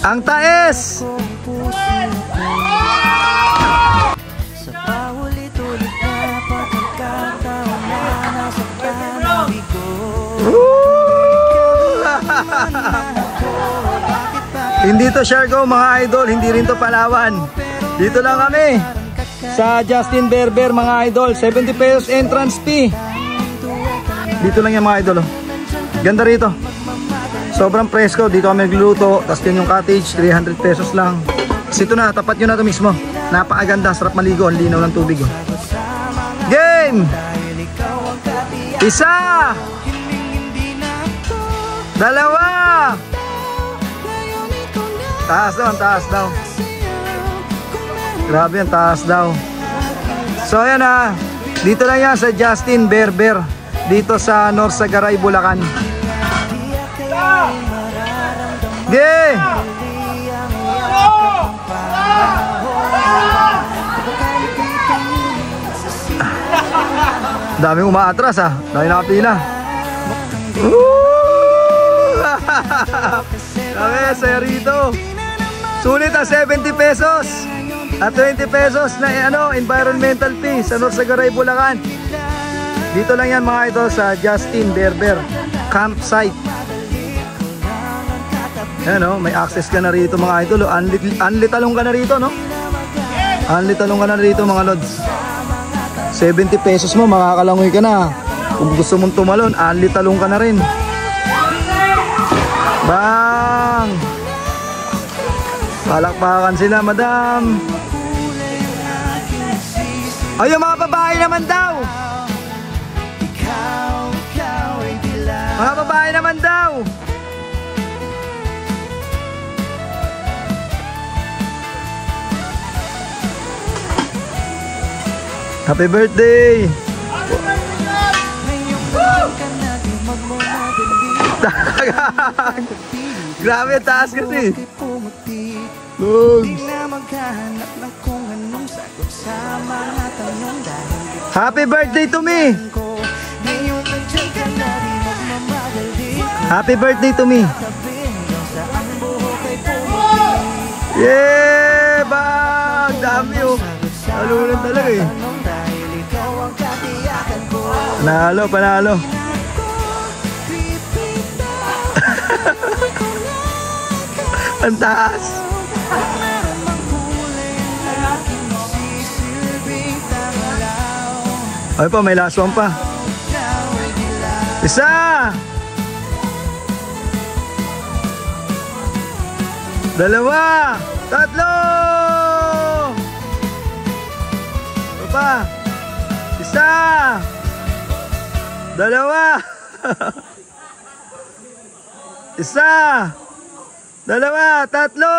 Ang taes! Sa paulit-ulit na pagkakataon na nasaktan ang bigo. Hindi to Siargao mga idol, hindi rin to Palawan. Dito lang kami sa Justin Berber mga idol. 70 pesos entrance fee. Dito lang yan mga idol. Ganda rito. Sobrang presko, dito kami nagluluto. Tapos yun yung cottage, 300 pesos lang. Kasi ito na, tapat yun na ito mismo. Napakaganda, sarap maligo, ang linaw ng tubig. Game! Isa! Dalawa! Taas daw. Grabe yan, taas daw. So ayan na, dito lang yan sa Justin Berber. Dito sa North Sagaray, Bulacan. Ge! Daming umaatras ah. Dahil nakapila. Sabi, saya rito. Sulit ah, 70 pesos. At 20 pesos na environmental fee sa North Sagaray, Bulacan. Dito lang yan mga ito sa Justin Berber campsite. Ayan, may access ka na rito mga idol. Unli talong ka na rito, no? Unli talong ka na rito mga lods. 70 pesos mo, makakalangoy ka na. Kung gusto mong tumalon, unli talong ka na rin. Bang! Palakpakan sila, madam. Ay, yung mga babae naman daw. Mga babae naman daw. Happy birthday! Grabe, taas kasi. Happy birthday to me! Happy birthday to me! Yeah! Bang! Dami oh! Nalunan talaga eh. Panalo. Ang taas. Ay pa, may last one pa. Isa! Dalawa! Tatlo! Pa. Isa. Dalawa. Isa. Dalawa. Tatlo.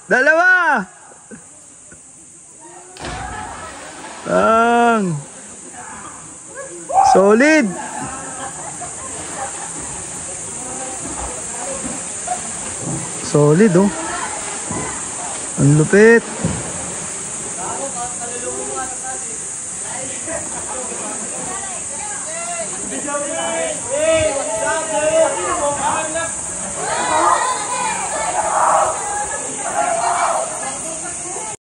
Dalawa. Solid. Solid oh. Ang lupit.